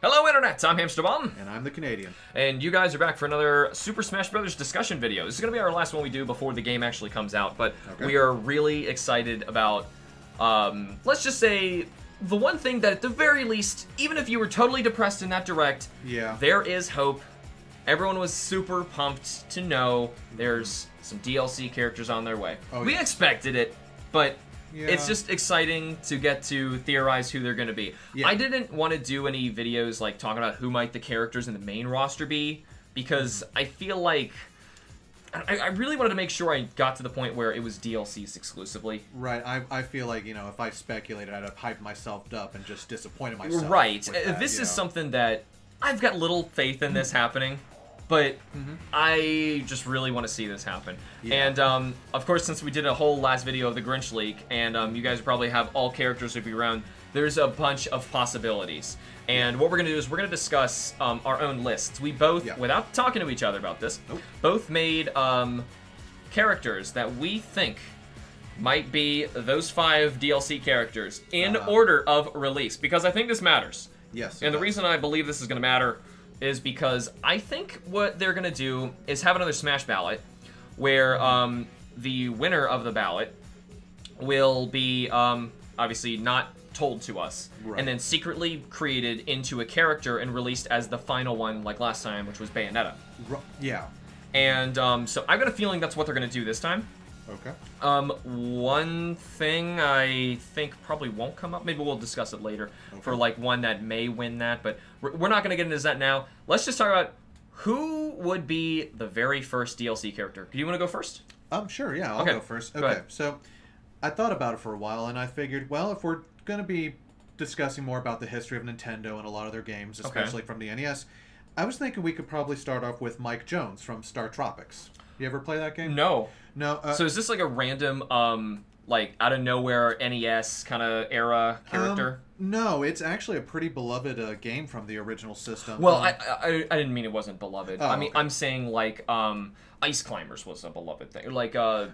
Hello, Internet! I'm HamsterBomb. And I'm the Canadian. And you guys are back for another Super Smash Bros. Discussion video. This is going to be our last one we do before the game actually comes out, but we are really excited about, let's just say, the one thing that at the very least, even if you were totally depressed in that direct, there is hope. Everyone was super pumped to know there's some DLC characters on their way. We expected it, but it's just exciting to get to theorize who they're going to be. I didn't want to do any videos like talking about who might the characters in the main roster be, because I feel like I really wanted to make sure I got to the point where it was DLCs exclusively. Right. I feel like, you know, if I speculated, I'd have hyped myself up and just disappointed myself. Right. This is something that I've got little faith in this happening. But I just really want to see this happen. And, of course, since we did a whole last video of the Grinch leak, and you guys probably have all characters will be around, there's a bunch of possibilities. And what we're going to do is we're going to discuss our own lists. We both, without talking to each other about this, both made characters that we think might be those 5 DLC characters in order of release. Because I think this matters. Yes. And the reason I believe this is going to matter is because I think what they're going to do is have another Smash ballot where the winner of the ballot will be obviously not told to us, and then secretly created into a character and released as the final one, like last time, which was Bayonetta. And so I've got a feeling that's what they're going to do this time. One thing I think probably won't come up, maybe we'll discuss it later, for like one that may win that, but we're not going to get into that now. Let's just talk about who would be the very first DLC character. Do you want to go first? Sure, yeah, I'll go first. So I thought about it for a while, and I figured, well, if we're going to be discussing more about the history of Nintendo and a lot of their games, especially from the NES, I was thinking we could probably start off with Mike Jones from Star Tropics. You ever play that game? No. No. So is this like a random, like out of nowhere NES kind of era character? No, it's actually a pretty beloved game from the original system. Well, I didn't mean it wasn't beloved. I mean, I'm saying like Ice Climbers was a beloved thing. Like So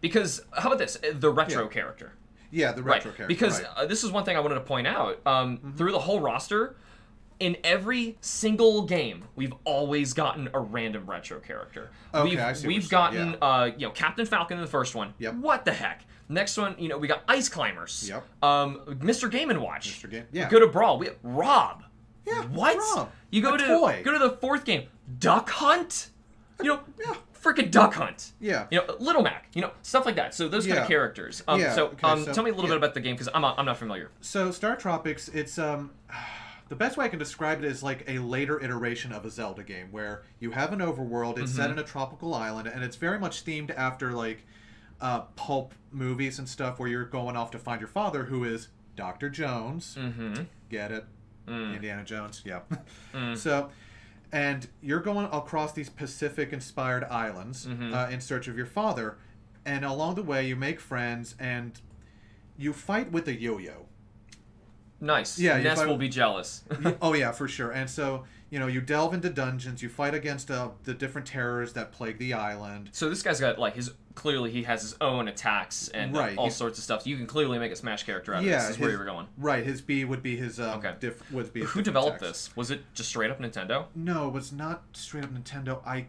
because how about this? The retro character. Yeah, the retro character. Because this is one thing I wanted to point out. Through the whole roster, in every single game, we've always gotten a random retro character. We've gotten, you know, Captain Falcon in the first one. What the heck? Next one, you know, we got Ice Climbers. Mr. Game & Watch. Mr. Game. Go to Brawl. We have Rob. What? Rob. You go to the 4th game. Duck Hunt. You know, freaking Duck Hunt. You know, Little Mac. You know, stuff like that. So those kind of characters. Tell me a little bit about the game because I'm not familiar. So Star Tropics, it's the best way I can describe it is like a later iteration of a Zelda game where you have an overworld, it's set in a tropical island, and it's very much themed after like pulp movies and stuff where you're going off to find your father, who is Dr. Jones. Get it? Indiana Jones. So, and you're going across these Pacific-inspired islands in search of your father, and along the way you make friends and you fight with a yo-yo. Nice. Ness will be jealous. Oh, yeah, for sure. And so, you know, you delve into dungeons, you fight against the different terrors that plague the island. So this guy's got, like, clearly he has his own attacks and all sorts of stuff. So you can clearly make a Smash character out of this. This is where you were going. Right, his B would be his, Who developed this? Was it just straight up Nintendo? No, it was not straight up Nintendo. I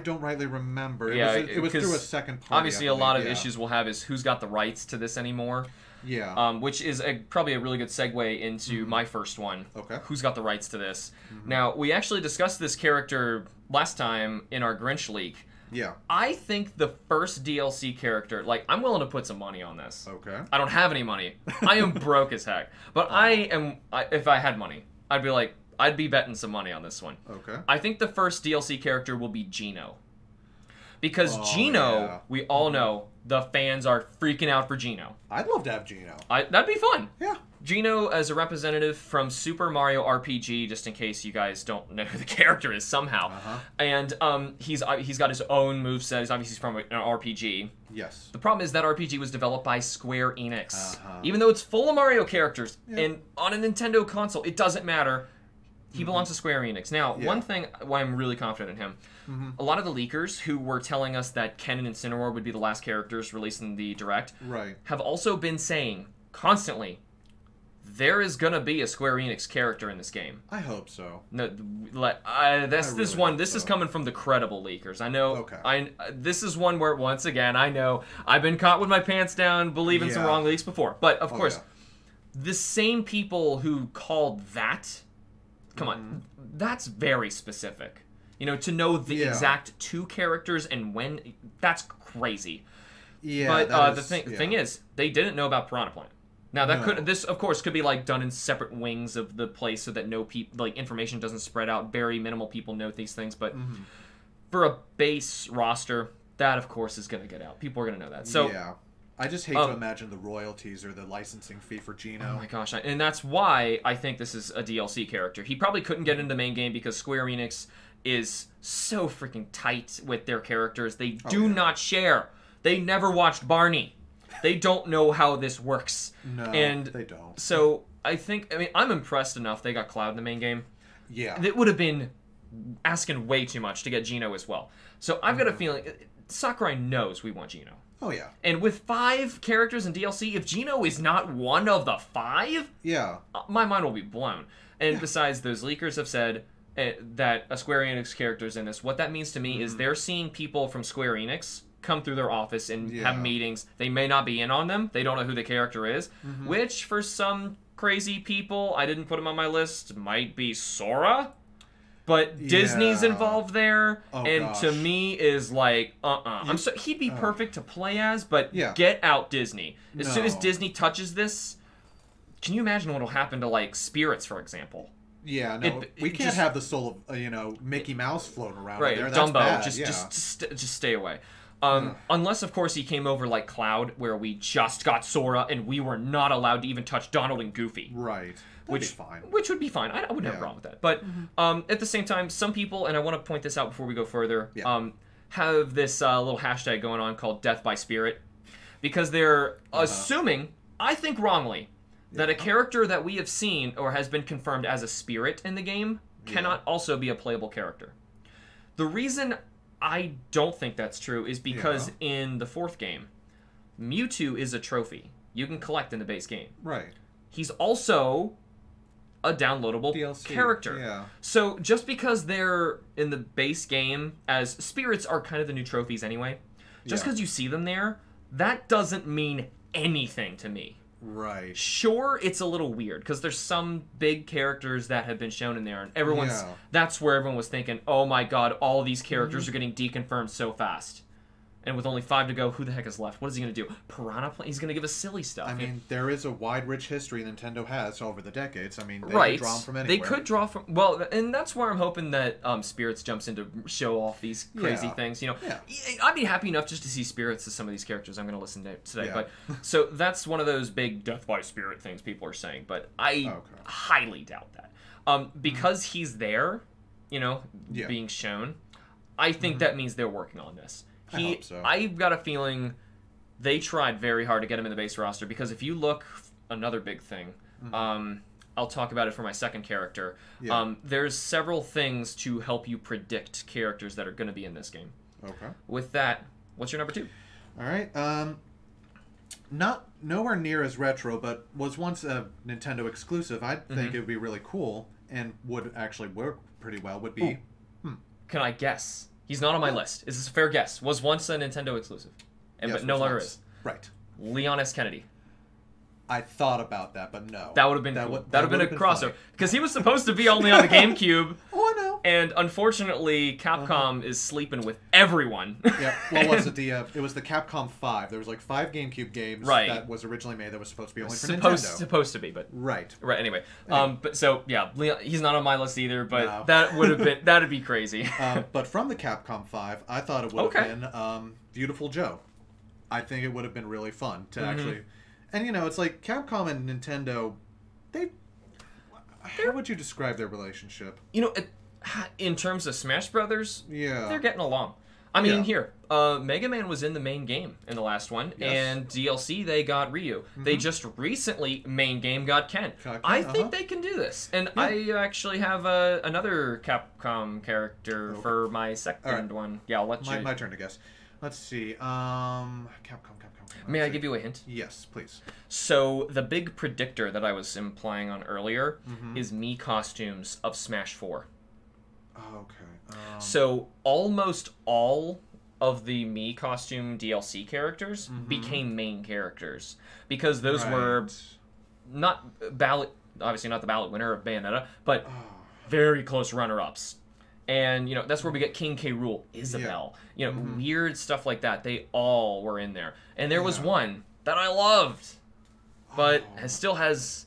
don't rightly remember. It was through a second party. Obviously, a lot of issues we'll have is who's got the rights to this anymore. Which is probably a really good segue into my first one. Who's got the rights to this? Now, we actually discussed this character last time in our Grinch leak. I think the first DLC character, like, I'm willing to put some money on this. I don't have any money. I am broke as heck. But if I had money, I'd be betting some money on this one. I think the first DLC character will be Gino. Because Gino, we all know, the fans are freaking out for Gino. I'd love to have Gino. That'd be fun. Gino as a representative from Super Mario RPG, just in case you guys don't know who the character is somehow. And he's got his own moveset. He's obviously from an RPG. The problem is that RPG was developed by Square Enix. Even though it's full of Mario characters, and on a Nintendo console, it doesn't matter. He belongs to Square Enix. Now, one thing why I'm really confident in him, a lot of the leakers who were telling us that Ken and Incineroar would be the last characters released in the Direct have also been saying constantly, there is gonna be a Square Enix character in this game. I hope so. No, this is coming from the credible leakers. I know. Okay. This is one where, once again, I know I've been caught with my pants down believing some wrong leaks before. But of course, the same people who called that, come on, that's very specific. You know, to know the exact 2 characters and when, that's crazy. Yeah. But the thing is, they didn't know about Piranha Plant. Now this of course could be like done in separate wings of the place so that information doesn't spread out. Very minimal people know these things, but for a base roster, that of course is going to get out. People are going to know that. So I just hate to imagine the royalties or the licensing fee for Gino. Oh my gosh, and that's why I think this is a DLC character. He probably couldn't get into the main game because Square Enix is so freaking tight with their characters. They do not share. They never watched Barney. They don't know how this works. No, and they don't. So I mean, I'm impressed enough they got Cloud in the main game. Yeah. It would have been asking way too much to get Gino as well. So I've got a feeling Sakurai knows we want Gino. Oh, yeah. And with 5 characters in DLC, if Gino is not one of the 5, my mind will be blown. And besides, those leakers have said that a Square Enix character is in this. What that means to me is they're seeing people from Square Enix come through their office and have meetings. They may not be in on them. They don't know who the character is, which for some crazy people, I didn't put him on my list, might be Sora. But Disney's involved there, to me is like, he'd be perfect to play as, but get out Disney. As soon as Disney touches this, can you imagine what'll happen to, like, Spirits, for example? Yeah, no, we can't have the soul of, Mickey Mouse floating around there. That's Dumbo, bad. just stay away. Unless, of course, he came over like Cloud, where we just got Sora, and we were not allowed to even touch Donald and Goofy. Right. Which would be fine. I wouldn't have a problem with that. But at the same time, some people, and I want to point this out before we go further, have this little hashtag going on called Death by Spirit, because they're assuming, I think wrongly, that a character that we have seen or has been confirmed as a spirit in the game cannot also be a playable character. The reason I don't think that's true is because in the 4th game, Mewtwo is a trophy you can collect in the base game. Right. He's also a downloadable DLC character. Yeah. So just because they're in the base game, as spirits are kind of the new trophies anyway, just because you see them there, that doesn't mean anything to me. Right. Sure, it's a little weird because there's some big characters that have been shown in there, and that's where everyone was thinking, oh my god, all these characters are getting deconfirmed so fast. And with only 5 to go, who the heck is left? What is he going to do? Piranha Plant? He's going to give us silly stuff. I mean, there is a wide, rich history Nintendo has over the decades. I mean, they could draw from anywhere. They could draw from... Well, and that's where I'm hoping that Spirits jumps in to show off these crazy things. I'd be happy enough just to see Spirits as some of these characters I'm going to listen to today. But so that's one of those big Death by Spirit things people are saying. But I highly doubt that. Because he's there, being shown, I think that means they're working on this. I hope so. I've got a feeling they tried very hard to get him in the base roster because if you look, another big thing, I'll talk about it for my second character. There's several things to help you predict characters that are going to be in this game. Okay. With that, what's your number 2? All right. Nowhere near as retro, but was once a Nintendo exclusive. I think it would be really cool and would actually work pretty well. Would be. Can I guess? He's not on my list. Is this a fair guess? Was once a Nintendo exclusive, but no longer is. Right. Leon S. Kennedy. I thought about that, but no. That would have been cool. That would have been a crossover because he was supposed to be only on the GameCube. Oh, I know. And unfortunately, Capcom is sleeping with everyone. What was it? It was the Capcom 5. There was like 5 GameCube games that was originally made that was supposed to be only for Nintendo. Supposed to be, but right. Anyway, but so Leon, he's not on my list either. But that'd be crazy. But from the Capcom 5, I thought it would have been Beautiful Joe. I think it would have been really fun to actually. And, it's like Capcom and Nintendo, how would you describe their relationship? In terms of Smash Brothers, they're getting along. I mean, here, Mega Man was in the main game in the last one, and DLC, they got Ryu. They just recently, main game, got Ken. I think they can do this. And I actually have another Capcom character for my second one. Yeah, I'll let you... My turn to guess. Let's see. Capcom. May I give you a hint? Yes, please. So the big predictor that I was implying on earlier is Mii costumes of Smash 4. Oh, okay. So almost all of the Mii costume DLC characters became main characters because those were not ballot, obviously not the ballot winner of Bayonetta, but very close runner-ups. And, you know, that's where we get King K. Rool, Isabelle, you know, weird stuff like that. They all were in there. And there was one that I loved, but still has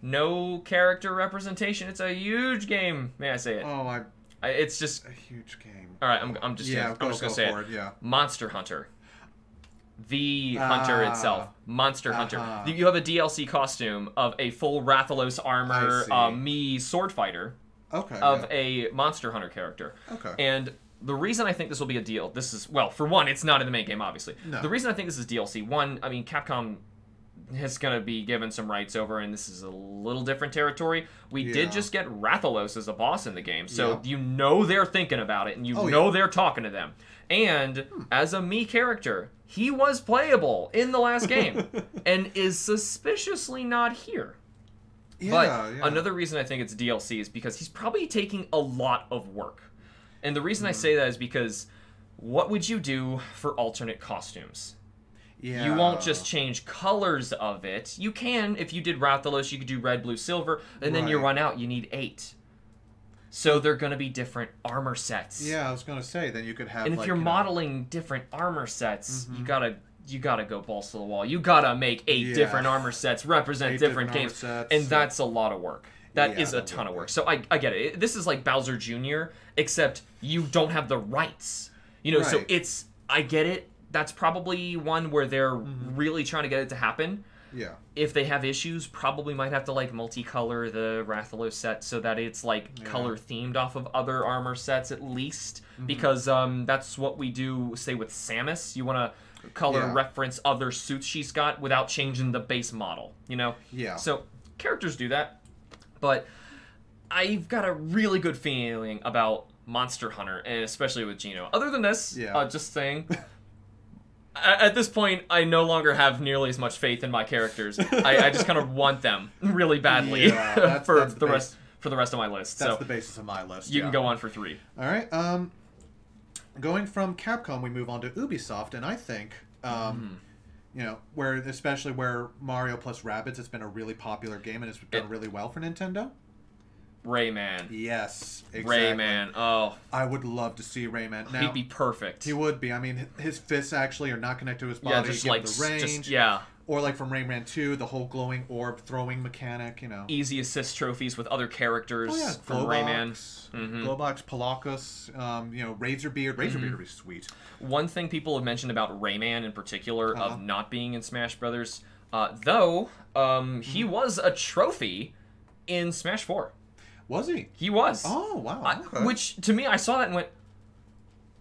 no character representation. It's a huge game, may I say it. Oh, it's just a huge game. All right, I'm just gonna say it. Yeah. Monster Hunter. The hunter itself, Monster Hunter. You have a DLC costume of a full Rathalos armor, Mii sword fighter. Of a Monster Hunter character. And the reason I think this will be a deal, well, for one, it's not in the main game, obviously. No. The reason I think this is DLC, one, I mean, Capcom is going to be given some rights over, and this is a little different territory. We did just get Rathalos as a boss in the game, so you know they're thinking about it, and you know they're talking to them. And as a Mii character, he was playable in the last game, and is suspiciously not here. But another reason I think it's DLC is because he's probably taking a lot of work. And the reason I say that is because what would you do for alternate costumes? Yeah. You won't just change colors of it. You can, if you did Rathalos, you could do red, blue, silver, and then you run out, you need 8. So they're going to be different armor sets. Yeah, I was going to say, then you could have, and if you're modeling different armor sets, you gotta go balls to the wall. You gotta make 8 different armor sets represent different games, sets, and that's a lot of work. That is a ton of work. So I get it. This is like Bowser Jr., except you don't have the rights. You know, so I get it. That's probably one where they're really trying to get it to happen. Yeah. If they have issues, probably might have to like multicolor the Rathalos set so that it's like color themed off of other armor sets at least, because that's what we do. Say with Samus, you want to color reference other suits she's got without changing the base model, you know? Yeah. So characters do that, but I've got a really good feeling about Monster Hunter, and especially with Gino. Other than this, just saying, at this point, I no longer have nearly as much faith in my characters. I just kind of want them really badly for the rest of my list. That's the basis of my list. You can go on for 3. All right. Going from Capcom, we move on to Ubisoft, and I think, you know, especially where Mario plus Rabbids has been a really popular game and it's done really well for Nintendo. Rayman. Yes, exactly. Rayman. Oh, I would love to see Rayman. Now, he'd be perfect. He would be. I mean, his fists actually are not connected to his body. Yeah, just like the range. Or like from Rayman 2, the whole glowing orb throwing mechanic. You know, easy assist trophies with other characters from Rayman. Globox, Palacus, you know, Razorbeard. Razorbeard would be sweet. One thing people have mentioned about Rayman in particular of not being in Smash Brothers, though, he was a trophy in Smash 4. Was he? He was. Oh, wow. Okay. Which, to me, I saw that and went,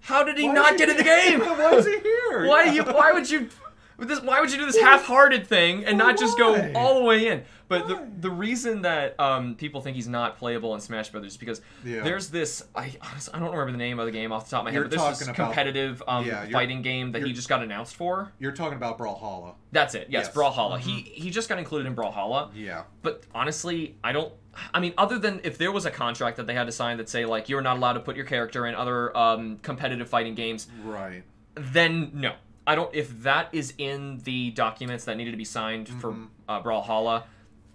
how did he not get in the game? Why is he here? Why would you do this half-hearted thing and not just go all the way in? But the reason that people think he's not playable in Smash Brothers is because there's this, I don't remember the name of the game off the top of my head, but there's this competitive fighting game that he just got announced for. You're talking about Brawlhalla. That's it, yes. Brawlhalla. He just got included in Brawlhalla. Yeah. But honestly, I mean, other than if there was a contract that they had to sign that say, like, you're not allowed to put your character in other competitive fighting games. Right. Then, no. I don't, if that is in the documents that needed to be signed for Brawlhalla,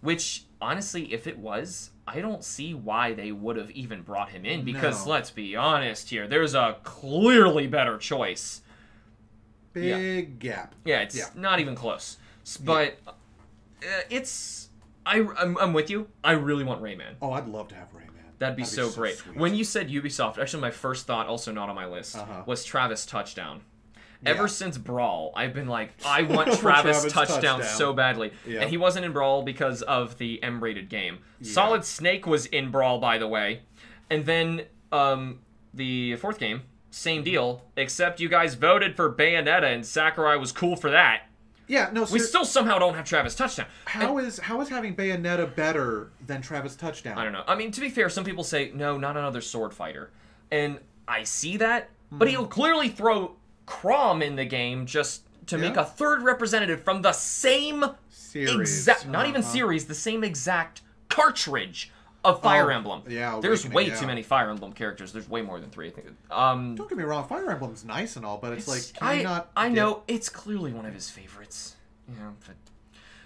which, honestly, if it was, I don't see why they would have even brought him in, because let's be honest here, there's a clearly better choice. Big gap. Yeah, it's not even close. But I'm with you. I really want Rayman. Oh, I'd love to have Rayman. That'd be so great. Sweet. When you said Ubisoft, actually my first thought, also not on my list, was Travis Touchdown. Ever since Brawl, I've been like, I want Travis Touchdown so badly. And he wasn't in Brawl because of the M-rated game. Solid Snake was in Brawl, by the way. And then the 4th game, same deal, except you guys voted for Bayonetta and Sakurai was cool for that. Yeah, no. We still somehow don't have Travis Touchdown. How is having Bayonetta better than Travis Touchdown? I don't know. I mean, to be fair, some people say, no, not another sword fighter. And I see that, but he'll clearly throw Crom in the game, just to make a third representative from the same series. Not even series, the same exact cartridge of Fire Emblem. Yeah, there's way too many Fire Emblem characters. There's way more than 3, I think. Don't get me wrong, Fire Emblem's nice and all, but it's like, I know, it's clearly one of his favorites. But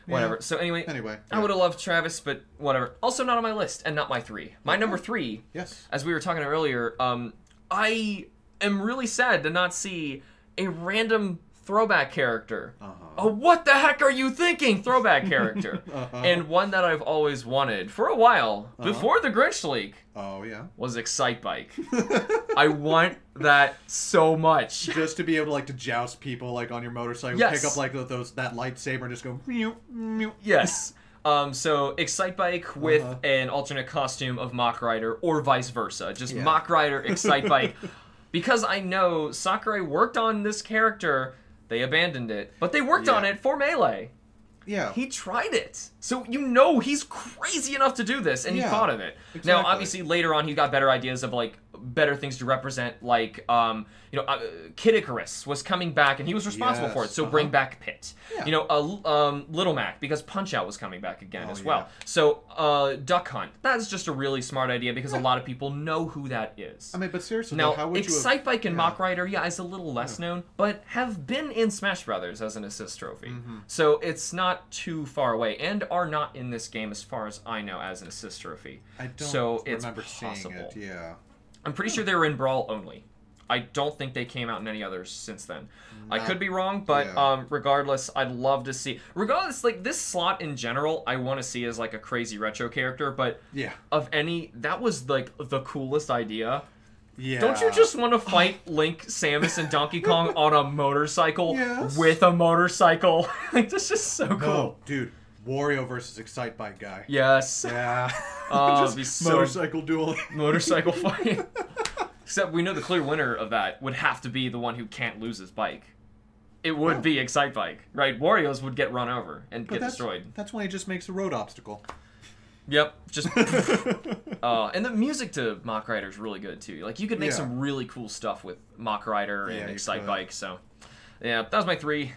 whatever. Yeah. So anyway, yeah. I would have loved Travis, but whatever. Also not on my list, and not my 3. My number 3, as we were talking earlier, I am really sad to not see a random throwback character. What the heck are you thinking? Throwback character. And one that I've always wanted for a while, before the Grinch leak. Was Excitebike. I want that so much. Just to be able to joust people on your motorcycle, pick up that lightsaber and just go mew, mew. Yes. So Excitebike with an alternate costume of Mach Rider, or vice versa. Just Mach Rider, Excitebike. Because I know Sakurai worked on this character. They abandoned it, but they worked on it for Melee. Yeah. He tried it. So he's crazy enough to do this, and he thought of it. Exactly. Now, obviously, later on, he got better ideas of, better things to represent, Kid Icarus was coming back, and he was responsible for it, so bring back Pit. Yeah. Little Mac, because Punch-Out was coming back again as well. So, Duck Hunt. That's just a really smart idea, because a lot of people know who that is. I mean, but seriously, now, how would Excitebike and Mach Rider, is a little less known, but have been in Smash Brothers as an assist trophy. So, it's not too far away, and are not in this game, as far as I know, as an assist trophy. I don't remember seeing it, I'm pretty sure they were in Brawl only. I don't think they came out in any others since then. I could be wrong, but regardless, I'd love to see... Regardless, this slot in general, I want to see as, a crazy retro character, but of any... That was, the coolest idea. Yeah. Don't you just want to fight Link, Samus, and Donkey Kong on a motorcycle with a motorcycle? That's just so cool. No, dude. Wario versus Excitebike guy. Yes. Yeah. Just motorcycle duel. Motorcycle fight. Except we know the clear winner of that would have to be the one who can't lose his bike. It would be Excitebike, right? Wario's would get run over and get destroyed. That's when he just makes a road obstacle. Yep. Just. And the music to Mach Rider is really good too. You could make some really cool stuff with Mach Rider and Excitebike. So, yeah, that was my 3.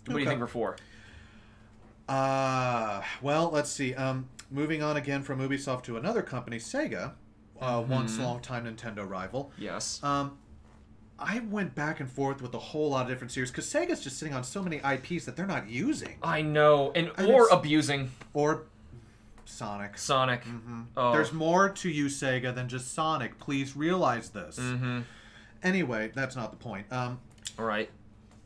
What do you think for 4? Well, let's see. Moving on again from Ubisoft to another company, Sega, once long-time Nintendo rival. Yes. I went back and forth with a whole lot of different series because Sega's just sitting on so many IPs that they're not using. I know, or abusing. Or Sonic. Sonic. There's more to you, Sega, than just Sonic. Please realize this. Anyway, that's not the point. All right.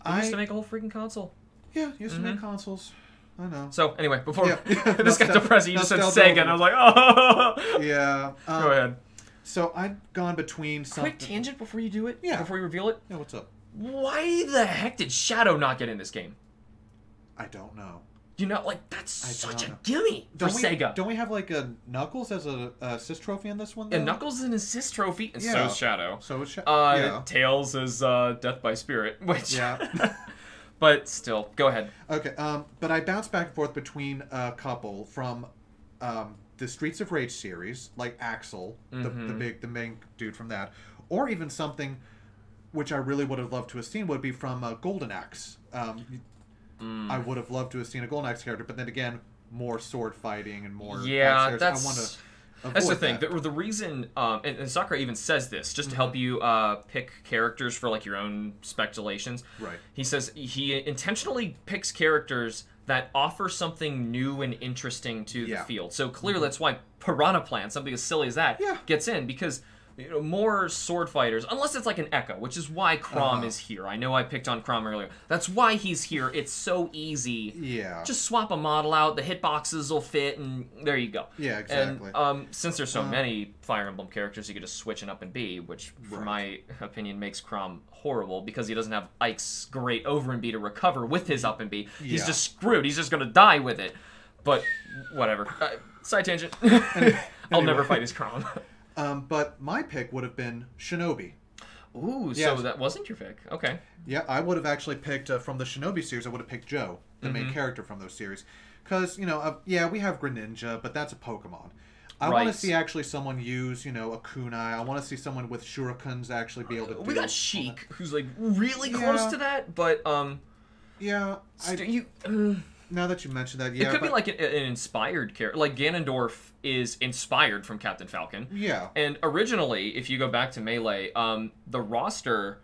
They used to make a whole freaking console. Yeah, used to make consoles. I know. So, anyway, before this got depressing, you just said Sega, and I was like, oh! Yeah. Go ahead. So, I've gone between something... Quick tangent before you do it? Yeah. Before you reveal it? Yeah, what's up? Why the heck did Shadow not get in this game? I don't know. That's such a gimme for Sega. Don't we have, a Knuckles as a assist trophy in this one, though? And Knuckles is an assist trophy, and so is Shadow. So is Shadow. Tails is Death by Spirit, which... Yeah. But still, go ahead. Okay, but I bounced back and forth between a couple from the Streets of Rage series, like Axel, the main dude from that, or even something which I really would have loved to have seen would be from Golden Axe. I would have loved to have seen a Golden Axe character, but then again, more sword fighting and more... Yeah, that's the thing. The reason, and Sakurai even says this, just to help you pick characters for your own speculations. Right. He says he intentionally picks characters that offer something new and interesting to the field. So clearly that's why Piranha Plant, something as silly as that, gets in, because more sword fighters, unless it's an Echo, which is why Chrom is here. I know I picked on Chrom earlier. That's why he's here. It's so easy. Yeah. Just swap a model out, the hitboxes will fit, and there you go. Yeah, exactly. And since there's so many Fire Emblem characters, you could just switch an up and B, which, for my opinion, makes Chrom horrible, because he doesn't have Ike's great over and B to recover with his up and B. He's just screwed. He's just going to die with it. But, whatever. Side tangent. I'll never fight his Chrom. But my pick would have been Shinobi. Ooh, so that wasn't your pick. Okay. Yeah, I would have actually picked, from the Shinobi series, I would have picked Joe, the main character from those series. Because, we have Greninja, but that's a Pokemon. I want to see actually someone use, a kunai. I want to see someone with shurikens actually be able to do... We got Sheik, who's, really close to that, but, Yeah, now that you mentioned that, yeah, it could be like an inspired character. Like Ganondorf is inspired from Captain Falcon. Yeah, and originally, if you go back to Melee, the roster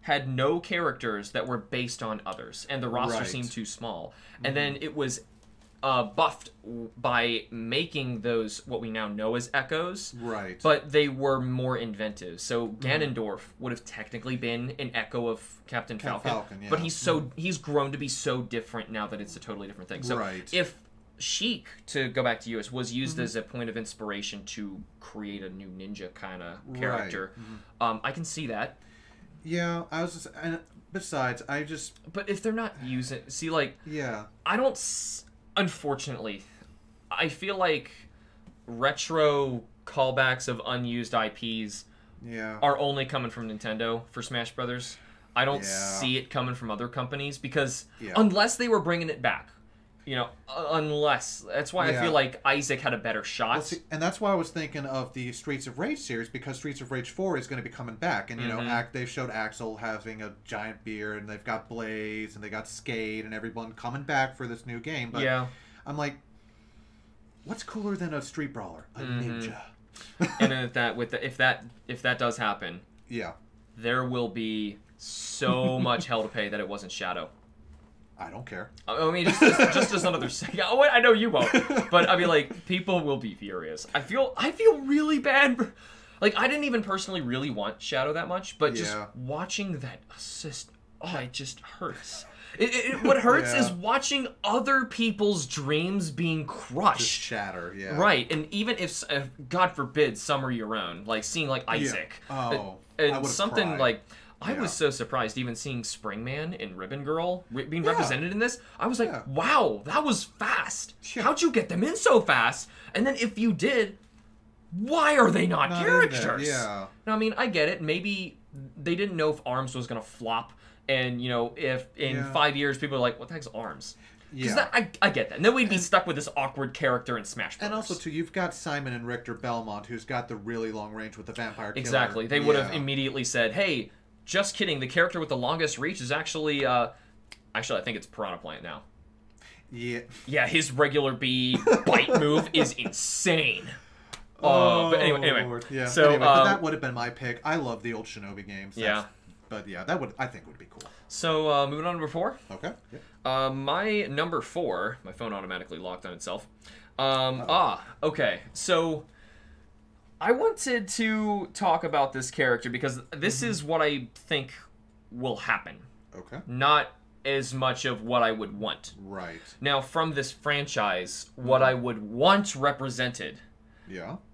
had no characters that were based on others, and the roster seemed too small. And then it was buffed by making those what we now know as echoes. Right. But they were more inventive. So Ganondorf would have technically been an echo of Captain Falcon. Yeah. But he's grown to be so different now that it's a totally different thing. So if Sheik, to go back to you, was used as a point of inspiration to create a new ninja kind of character, I can see that. Yeah, and besides, But if they're not using... See, like... Yeah. I don't... Unfortunately, I feel like retro callbacks of unused IPs are only coming from Nintendo for Smash Brothers. I don't see it coming from other companies because unless they were bringing it back. You know, unless... That's why I feel like Isaac had a better shot. Well, see, and that's why I was thinking of the Streets of Rage series, because Streets of Rage 4 is going to be coming back. And, you know, they've showed Axel having a giant beard, and they've got Blaze, and they got Skate, and everyone coming back for this new game. But I'm like, what's cooler than a Street Brawler? A ninja. And then if that does happen, there will be so much hell to pay that it wasn't Shadow. I don't care. I mean, just as another Sega. Oh, I know you won't, but I mean, like, people will be furious. I feel really bad. Like, I didn't even personally really want Shadow that much, but just watching that assist, it just hurts. What hurts is watching other people's dreams being crushed. Just shatter, Right, and even if God forbid, some are your own, like seeing like Isaac, and something cried. Like. I was so surprised even seeing Springman and Ribbon Girl being represented in this. I was like, wow, that was fast. How'd you get them in so fast? And then if you did, why are they not characters? Yeah. Now, I mean, I get it. Maybe they didn't know if ARMS was going to flop. And, you know, if in 5 years people are like, what the heck's ARMS? Because I get that. And then we'd be stuck with this awkward character in Smash Bros. And also, too, you've got Simon and Richter Belmont, who's got the really long range with the Vampire Killer. Exactly. They would have immediately said, hey... Just kidding. The character with the longest reach is actually, I think it's Piranha Plant now. Yeah. Yeah, his regular B bite move is insane. But anyway. Lord. Yeah. So, anyway, but that would have been my pick. I love the old Shinobi games. But yeah, I think would be cool. So, moving on to number 4. Okay. My number 4, my phone automatically locked on itself. Okay. So... I wanted to talk about this character because this is what I think will happen. Okay. Not as much of what I would want. Right. Now, from this franchise, what I would want represented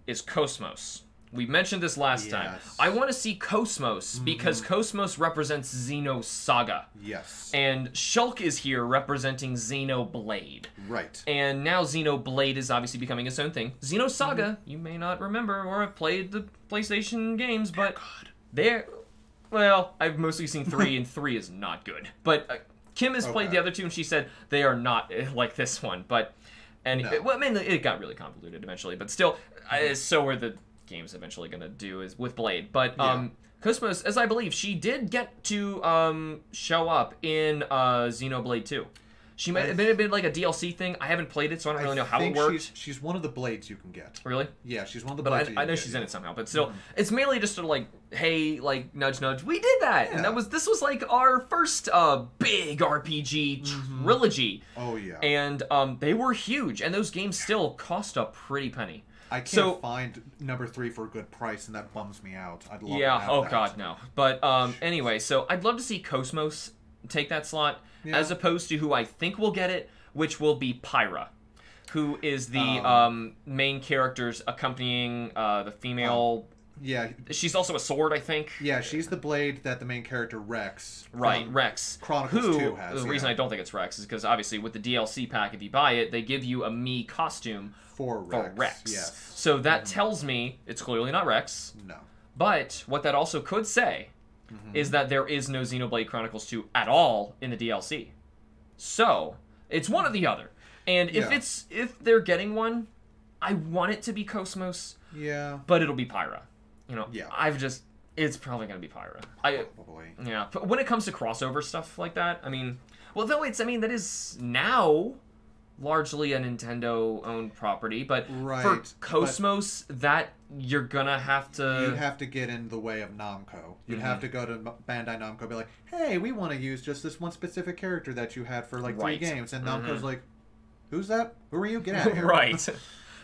is Cosmos. We mentioned this last time. I want to see Cosmos because Cosmos represents Xenosaga. Yes. And Shulk is here representing Xenoblade. Right. And now Xenoblade is obviously becoming its own thing. Xenosaga, you may not remember or have played the PlayStation games, but well, I've mostly seen 3, and 3 is not good. But Kim has played the other 2, and she said they are not like this one. But, it got really convoluted eventually. But still, so were the game's eventually going to do is with Blade. But Cosmos, as I believe, she did get to show up in Xenoblade 2. She might have been like a DLC thing. I haven't played it, so I don't really know how it works. She's one of the Blades you can get. Really? Yeah, she's one of the Blades. But I know she's in it somehow. But still, it's mainly just sort of like, hey, like nudge, nudge. We did that, and this was like our first big RPG trilogy. Oh yeah. And they were huge, and those games still cost a pretty penny. I can't find number 3 for a good price, and that bums me out. I'd love to have that. God, no. But anyway, so I'd love to see Cosmos take that slot, as opposed to who I think will get it, which will be Pyra, who is the main characters accompanying the female... She's also a sword, I think. Yeah, she's the blade that the main character Rex. Right, Rex. Chronicles 2 has. The reason I don't think it's Rex is because obviously with the DLC pack, if you buy it, they give you a Mii costume for Rex. Yes. So that tells me it's clearly not Rex. No. But what that also could say is that there is no Xenoblade Chronicles 2 at all in the DLC. So it's one or the other. And if they're getting one, I want it to be Cosmos. Yeah. But it'll be Pyra. You know, It's probably gonna be Pyra. Probably. Yeah. But when it comes to crossover stuff like that, I mean, well, though that is now largely a Nintendo-owned property, but for Cosmos, that you're gonna have to... You'd have to get in the way of Namco. You'd have to go to Bandai Namco and be like, hey, we want to use just this one specific character that you had for, like, 3 games. And Namco's like, who's that? Who are you? Get out of here. Right.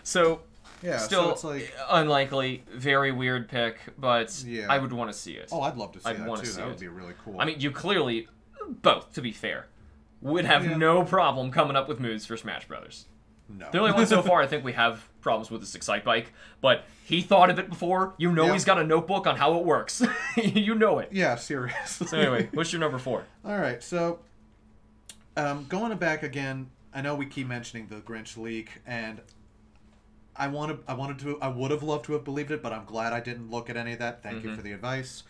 So, yeah, still, so it's like... unlikely, very weird pick, but I would want to see it. Oh, I'd love to see that, too. That would be really cool. I mean, you clearly, both, to be fair, would have no problem coming up with moves for Smash Brothers. No. The only one so far I think we have problems with is Excitebike, but he thought of it before. You know he's got a notebook on how it works. You know it. Yeah, seriously. So anyway, what's your number 4? All right, so going back again, I know we keep mentioning the Grinch leak, and I would have loved to have believed it, but I'm glad I didn't look at any of that. Thank you for the advice.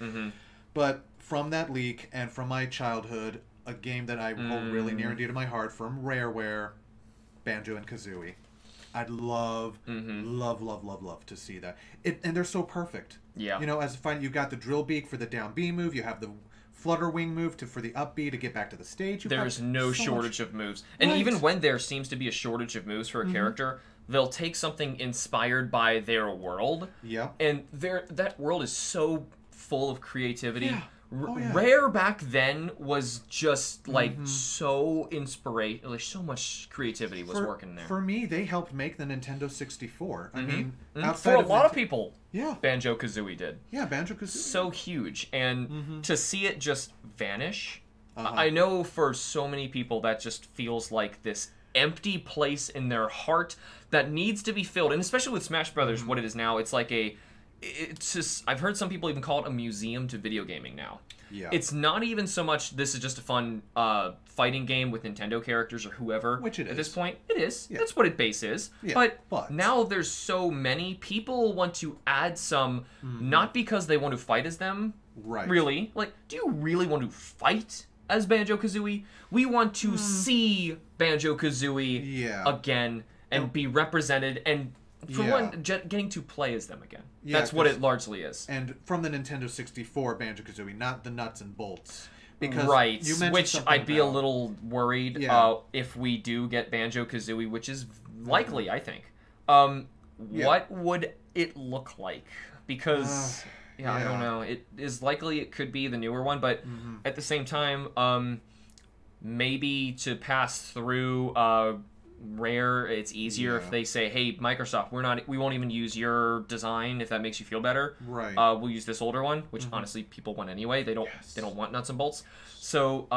But from that leak and from my childhood, a game that I hold really near and dear to my heart from Rareware, Banjo and Kazooie. I'd love to see that. And they're so perfect. Yeah. You know, as a fighter, you got the drill beak for the down B move. You have the flutter wing move for the up B to get back to the stage. There's no shortage of moves. And even when there seems to be a shortage of moves for a character, they'll take something inspired by their world. Yeah. And that world is so full of creativity. Yeah. Rare back then was just like so inspirational, like so much creativity was working there. For me, they helped make the Nintendo 64. I mean, for a lot of people, yeah, Banjo Kazooie did. Yeah, Banjo Kazooie. So huge, and to see it just vanish, I know for so many people that just feels like this empty place in their heart that needs to be filled, and especially with Smash Brothers, what it is now, it's like it's just, I've heard some people even call it a museum to video gaming now. Yeah. It's not even so much this is just a fun fighting game with Nintendo characters or whoever. Which it is. At this point, it is. Yeah. That's what its base is. Yeah, but now there's so many, people want to add some, not because they want to fight as them, really. Like, do you really want to fight as Banjo-Kazooie? We want to see Banjo-Kazooie again and be represented and... For one, getting to play as them again. Yeah, that's what it largely is. And from the Nintendo 64 Banjo-Kazooie, not the nuts and bolts. Because you mentioned which I'd be a little worried if we do get Banjo-Kazooie, which is likely, I think. What would it look like? Because, I don't know. It is likely it could be the newer one, but at the same time, maybe to pass through... Rare, it's easier if they say, hey, Microsoft, we won't even use your design if that makes you feel better. Right. We'll use this older one, which honestly people want anyway. They don't want nuts and bolts. So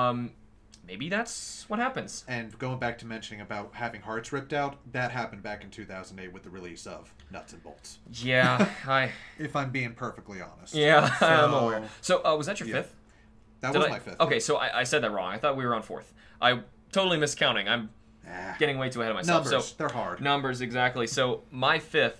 maybe that's what happens. And going back to mentioning about having hearts ripped out, that happened back in 2008 with the release of Nuts and Bolts. Yeah, if I'm being perfectly honest. Yeah, I'm aware. So was that your 5th? That was my 5th. Okay, so I said that wrong. I thought we were on 4th. I totally miscounting. I'm getting way too ahead of myself. Numbers, they're hard. Numbers, exactly. So my 5th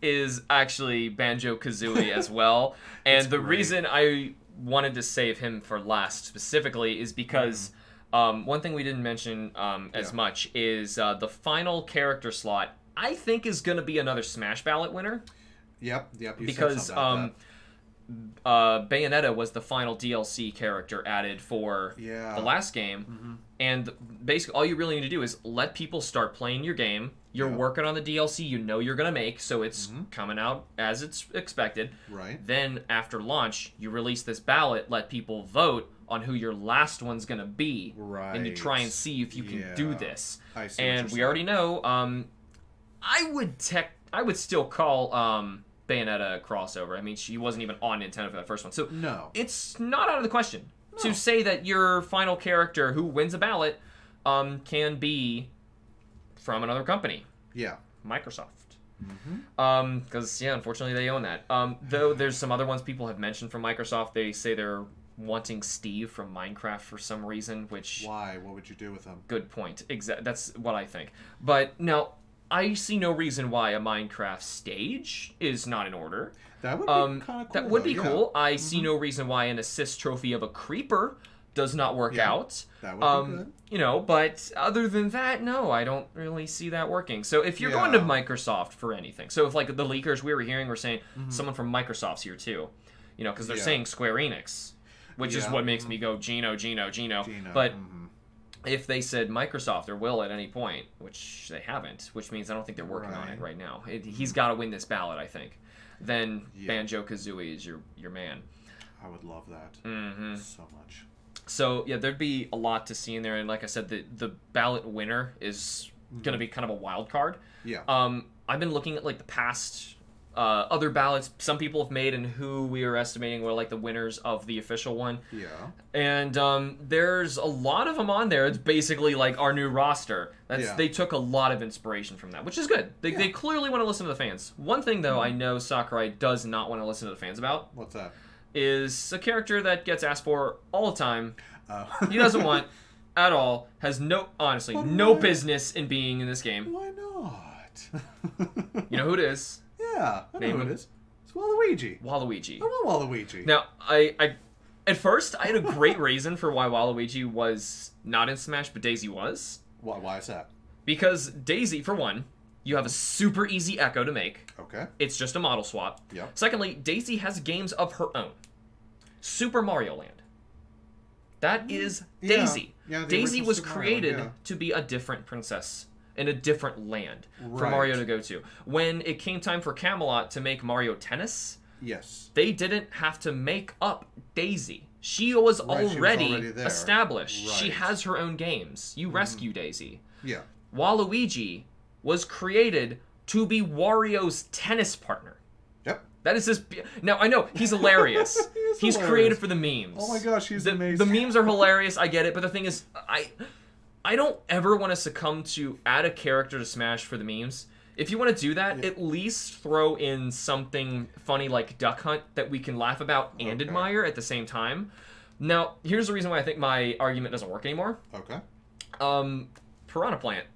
is actually Banjo-Kazooie as well. And the reason I wanted to save him for last specifically is because one thing we didn't mention as much is the final character slot, I think, is going to be another Smash Ballot winner. Yep. Because Bayonetta was the final DLC character added for the last game, and basically all you really need to do is let people start playing your game. You're working on the DLC you know you're gonna make, so it's coming out as it's expected. Right. Then after launch, you release this ballot, let people vote on who your last one's gonna be, and you try and see if you can do this. I see and we already know. I would still call Bayonetta a crossover. I mean, she wasn't even on Nintendo for that first one. So it's not out of the question to say that your final character who wins a ballot can be from another company. Yeah. Microsoft. Because, unfortunately they own that. Though there's some other ones people have mentioned from Microsoft. They say they're wanting Steve from Minecraft for some reason, which... Why? What would you do with him? Good point. That's what I think. But, now... I see no reason why a Minecraft stage is not in order. That would be kind of cool. That would be cool. I see no reason why an assist trophy of a creeper does not work out. That would be good. You know, but other than that, no, I don't really see that working. So if you're going to Microsoft for anything, so if like the leakers we were hearing were saying someone from Microsoft's here too, You know, because they're saying Square Enix, which is what makes me go Gino. But if they said Microsoft or will at any point, which they haven't, which means I don't think they're working on it right now. He's got to win this ballot, I think. Then Banjo Kazooie is your man. I would love that so much. So yeah, there'd be a lot to see in there, and like I said, the ballot winner is going to be kind of a wild card. Yeah. I've been looking at like the past other ballots some people have made and who we are estimating were like the winners of the official one. Yeah. And there's a lot of them on there. It's basically like our new roster. They took a lot of inspiration from that, which is good. They clearly want to listen to the fans. One thing though, I know Sakurai does not want to listen to the fans about. What's that? Is a character that gets asked for all the time. He doesn't want at all. Has honestly no business in being in this game. Why not? You know who it is? Yeah, I know who it is. It's Waluigi. Waluigi. I want Waluigi. Now, I at first I had a great reason for why Waluigi was not in Smash, but Daisy was. Why is that? Because Daisy, for one, you have a super easy echo to make. Okay. It's just a model swap. Yeah. Secondly, Daisy has games of her own. Super Mario Land. That is Daisy. Yeah, Daisy was created to be a different princess in a different land for Mario to go to. When it came time for Camelot to make Mario Tennis, they didn't have to make up Daisy. She was already established. Right. She has her own games. You rescue Daisy. Yeah. Waluigi was created to be Wario's tennis partner. Yep. That is his... Now, I know, he's hilarious. He's created for the memes. Oh my gosh, he's amazing. The memes are hilarious, I get it, but the thing is, I don't ever want to succumb to add a character to Smash for the memes. If you want to do that, at least throw in something funny like Duck Hunt that we can laugh about and admire at the same time. Now, here's the reason why I think my argument doesn't work anymore. Okay. Piranha Plant.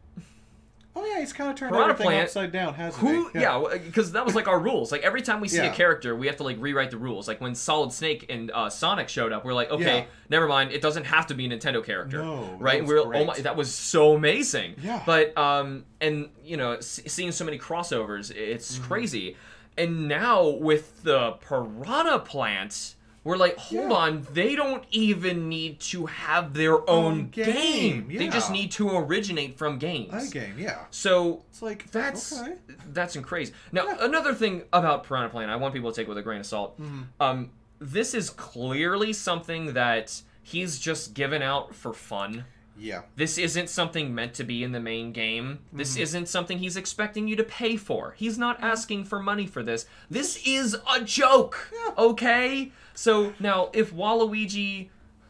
Oh yeah, he's kind of turned everything upside down, hasn't he? Yeah, because that was like our rules. Like every time we see a character, we have to like rewrite the rules. Like when Solid Snake and Sonic showed up, we're like, okay, never mind. It doesn't have to be a Nintendo character, right? And we're great. Oh my, that was so amazing. Yeah. But and you know, seeing so many crossovers, it's crazy. And now with the Piranha Plant, we're like, hold on, they don't even need to have their own game. They just need to originate from games. A game, yeah. So it's like that's crazy. Now, another thing about Piranha Plant, I want people to take with a grain of salt. This is clearly something that he's just given out for fun. Yeah. This isn't something meant to be in the main game. This isn't something he's expecting you to pay for. He's not asking for money for this. This is a joke, okay? So now, if Waluigi...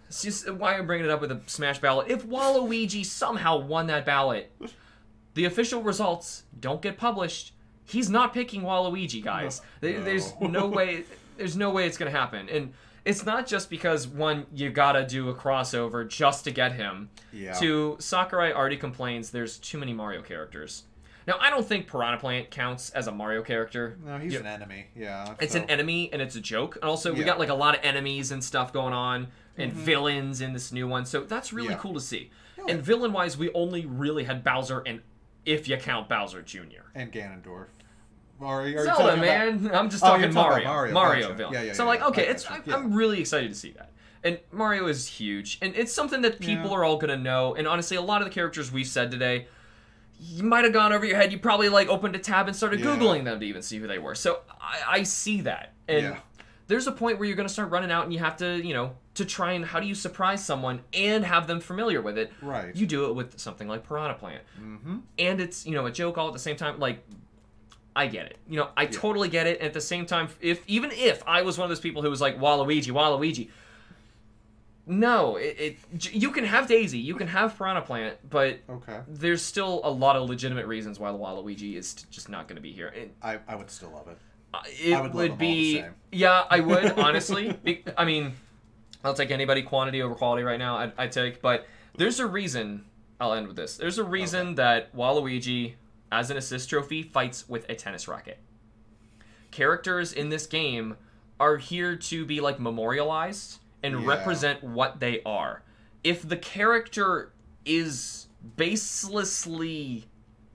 It's just why I'm bringing it up with a Smash ballot. If Waluigi somehow won that ballot, the official results don't get published. He's not picking Waluigi, guys. There's no way. There's no way it's gonna happen. And it's not just because, one, you gotta do a crossover just to get him. Yeah. Two, Sakurai already complains there's too many Mario characters. Now, I don't think Piranha Plant counts as a Mario character. No, he's an enemy. Yeah. It's an enemy, and it's a joke. And also, we got like a lot of enemies and stuff going on, and villains in this new one. So that's really cool to see. Yeah. And villain-wise, we only really had Bowser, and if you count Bowser Jr. And Ganondorf. Zelda, man. I'm just talking Mario. Mario gotcha. villain. So I'm like, okay, I'm really excited to see that. And Mario is huge, and it's something that people are all gonna know. And honestly, a lot of the characters we've said today, you might have gone over your head. You probably like opened a tab and started Googling them to even see who they were. So I see that. And there's a point where you're going to start running out and you have to, you know, to try and how do you surprise someone and have them familiar with it. Right. You do it with something like Piranha Plant. And it's, you know, a joke all at the same time. Like, I get it. You know, I totally get it. And at the same time, even if I was one of those people who was like, Waluigi, no, you can have Daisy, you can have Piranha Plant, but there's still a lot of legitimate reasons why Waluigi is just not going to be here. I would still love it. It would be, yeah, I would, honestly. I mean, I'll take anybody quantity over quality right now, I'd take, but there's a reason, I'll end with this, there's a reason that Waluigi, as an assist trophy, fights with a tennis racket. Characters in this game are here to be, like, memorialized and represent what they are. If the character is baselessly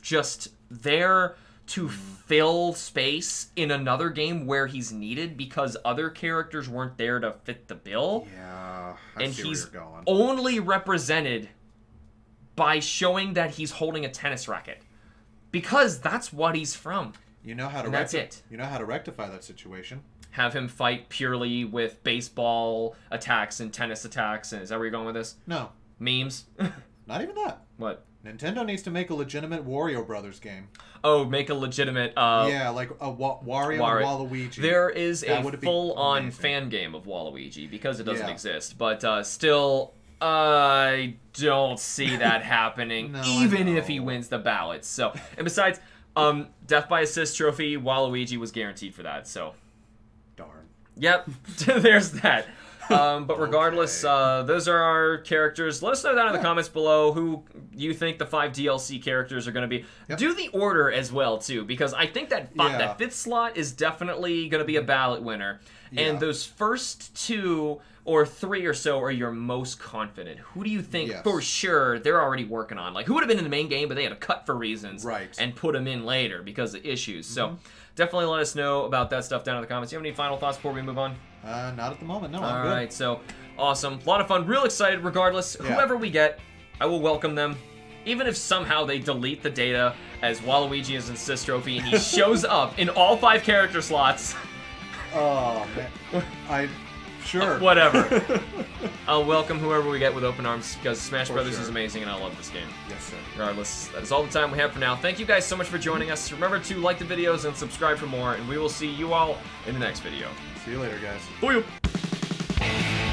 just there to fill space in another game where he's needed because other characters weren't there to fit the bill. Yeah, and he's only represented by showing that he's holding a tennis racket. Because that's what he's from. You know how to that's it. You know how to rectify that situation. Have him fight purely with baseball attacks and tennis attacks. And is that where you're going with this? No. Memes? Not even that. What? Nintendo needs to make a legitimate Wario Brothers game. Oh, make a legitimate... yeah, like a Wario and Waluigi. There is a full-on fan game of Waluigi because it doesn't exist. But still, I don't see that happening, even if he wins the ballots. So, and besides, Death by Assist trophy, Waluigi was guaranteed for that, so... Darn. Yep, there's that. But regardless, those are our characters. Let us know down in the comments below who you think the 5 DLC characters are going to be. Yep. Do the order as well, too, because I think that that 5th slot is definitely going to be a ballot winner. Yeah. And those first 2 or 3 or so are your most confident. Who do you think for sure they're already working on? Like, who would have been in the main game, but they had to cut for reasons and put them in later because of issues. So definitely let us know about that stuff down in the comments. You have any final thoughts before we move on? Not at the moment, no. All right, so awesome. A lot of fun. Real excited regardless. Whoever we get, I will welcome them. Even if somehow they delete the data as Waluigi is an assist trophy and he shows up in all 5 character slots. Oh, man. Sure. Whatever. I'll welcome whoever we get with open arms because Smash Brothers is amazing and I love this game. Yes, sir. Regardless, that is all the time we have for now. Thank you guys so much for joining us. Remember to like the videos and subscribe for more, and we will see you all in the next video. See you later, guys. See you.